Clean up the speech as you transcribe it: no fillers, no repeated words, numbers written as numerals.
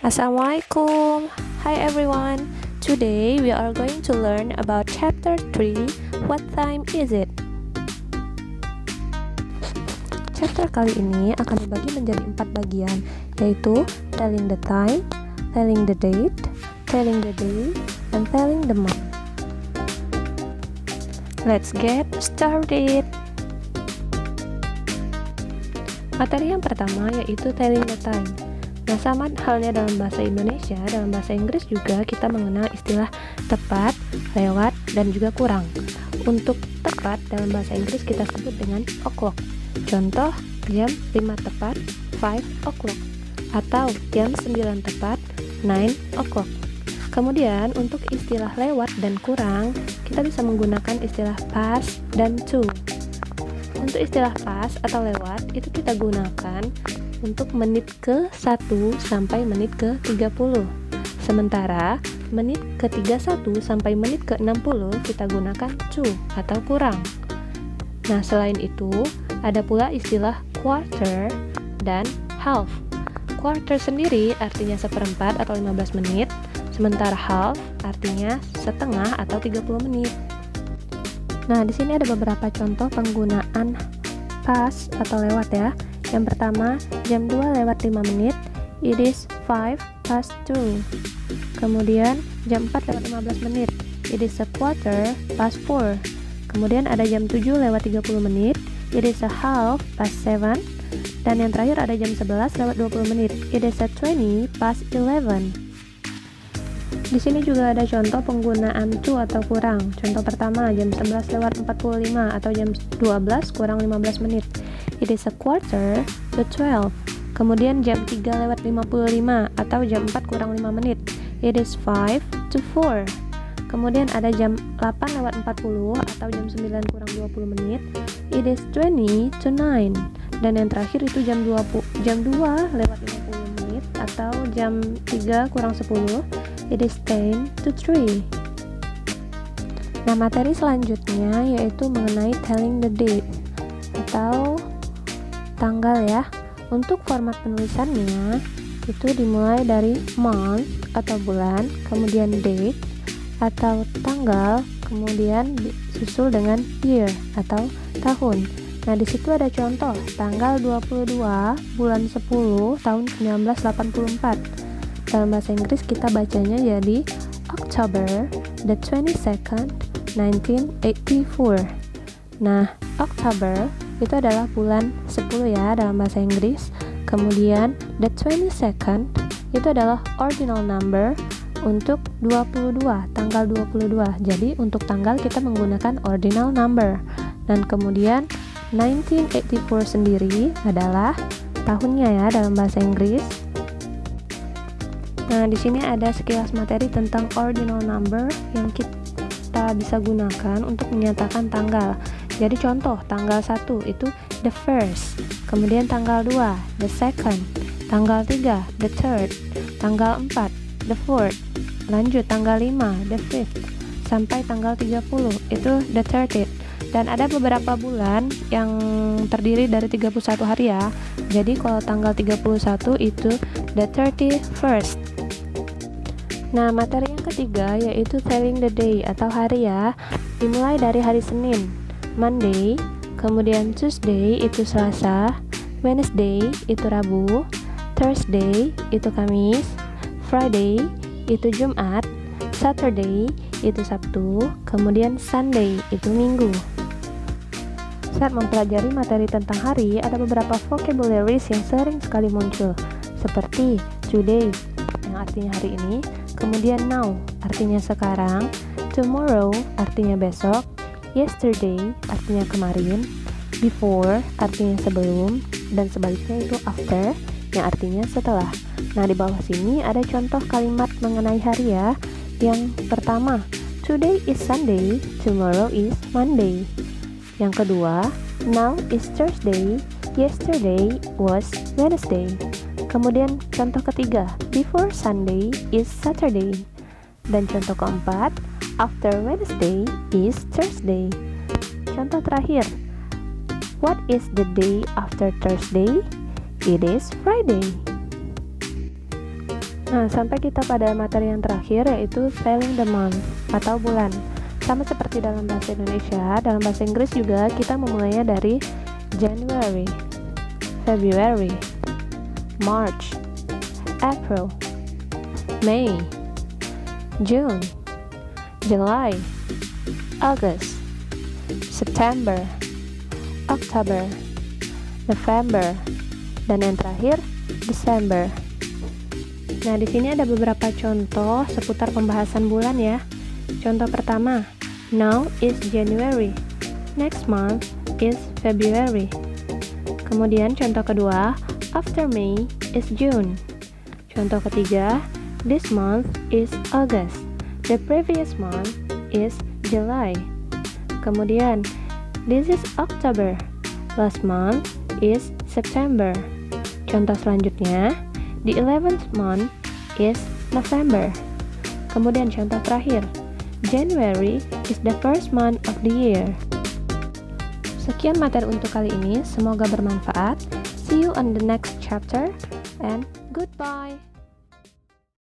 Assalamualaikum. Hi everyone. Today we are going to learn about chapter 3. What time is it? Chapter kali ini akan dibagi menjadi 4 bagian, yaitu telling the time, telling the date, telling the day, and telling the month. Let's get started. Materi yang pertama yaitu telling the time. Nah, sama halnya dalam bahasa Indonesia, dalam bahasa Inggris juga kita mengenal istilah tepat, lewat, dan juga kurang. Untuk tepat dalam bahasa Inggris kita sebut dengan o'clock. Contoh, jam 5 tepat, 5 o'clock. Atau jam 9 tepat, 9 o'clock. Kemudian untuk istilah lewat dan kurang, kita bisa menggunakan istilah past dan to. Untuk istilah past atau lewat, itu kita gunakan untuk menit ke 1 sampai menit ke 30. Sementara menit ke 31 sampai menit ke 60 kita gunakan to atau kurang. Nah, selain itu ada pula istilah quarter dan half. Quarter sendiri artinya seperempat atau 15 menit, sementara half artinya setengah atau 30 menit. Nah, di sini ada beberapa contoh penggunaan past atau lewat ya. Yang pertama, jam 2 lewat 5 menit, it is 5 past 2. Kemudian, jam 4 lewat 15 menit, it is a quarter past 4. Kemudian ada jam 7 lewat 30 menit, it is a half past 7. Dan yang terakhir ada jam 11 lewat 20 menit, it is a 20 past 11. Di sini juga ada contoh penggunaan to atau kurang. Contoh pertama, jam 11 lewat 45 atau jam 12 kurang 15 menit. It is a quarter to 12. Kemudian jam 3 lewat 55 atau jam 4 kurang 5 menit. It is 5 to 4. Kemudian ada jam 8 lewat 40 atau jam 9 kurang 20 menit. It is 20 to 9. Dan yang terakhir itu jam 2 lewat 50 menit atau jam 3 kurang 10. It is 10 to 3. Nah, materi selanjutnya yaitu mengenai telling the date atau tanggal ya. Untuk format penulisannya itu dimulai dari month atau bulan, kemudian date atau tanggal, kemudian disusul dengan year atau tahun. Nah, di situ ada contoh tanggal 22 bulan 10 tahun 1984. Dalam bahasa Inggris kita bacanya jadi October the 22nd 1984. Nah, October itu adalah bulan 10 ya dalam bahasa Inggris. Kemudian the 22nd itu adalah ordinal number untuk 22, tanggal 22. Jadi untuk tanggal kita menggunakan ordinal number. Dan kemudian 1984 sendiri adalah tahunnya ya dalam bahasa Inggris. Nah, di sini ada sekilas materi tentang ordinal number yang kita bisa gunakan untuk menyatakan tanggal. Jadi contoh, tanggal 1 itu the first, kemudian tanggal 2 the second, tanggal 3 the third, tanggal 4 the fourth, lanjut tanggal 5 the fifth, sampai tanggal 30 itu the 30th. Dan ada beberapa bulan yang terdiri dari 31 hari ya. Jadi kalau tanggal 31 itu the 31st. Nah, materi yang ketiga yaitu telling the day atau hari ya. Dimulai dari hari Senin, Monday, kemudian Tuesday itu Selasa, Wednesday itu Rabu, Thursday itu Kamis, Friday itu Jumat, Saturday itu Sabtu, kemudian Sunday itu Minggu. Saat mempelajari materi tentang hari, ada beberapa vocabularies yang sering sekali muncul, seperti today yang artinya hari ini, kemudian now artinya sekarang, tomorrow artinya besok, yesterday artinya kemarin, before artinya sebelum, dan sebaliknya itu after yang artinya setelah. Nah, di bawah sini ada contoh kalimat mengenai hari ya. Yang pertama, today is Sunday, tomorrow is Monday. Yang kedua, now is Thursday, yesterday was Wednesday. Kemudian contoh ketiga, before Sunday is Saturday. Dan contoh keempat, after Wednesday is Thursday. Contoh terakhir, what is the day after Thursday? It is Friday. Nah, sampai kita pada materi yang terakhir, yaitu spelling the month atau bulan. Sama seperti dalam bahasa Indonesia, dalam bahasa Inggris juga kita memulainya dari January, February, March, April, May, June, July, August, September, October, November, dan yang terakhir December. Nah, di sini ada beberapa contoh seputar pembahasan bulan ya. Contoh pertama, now is January, next month is February. Kemudian contoh kedua, after May is June. Contoh ketiga, this month is August, the previous month is July. Kemudian, this is October, last month is September. Contoh selanjutnya, the 11th month is November. Kemudian contoh terakhir, January is the first month of the year. Sekian materi untuk kali ini, semoga bermanfaat. See you on the next chapter and goodbye.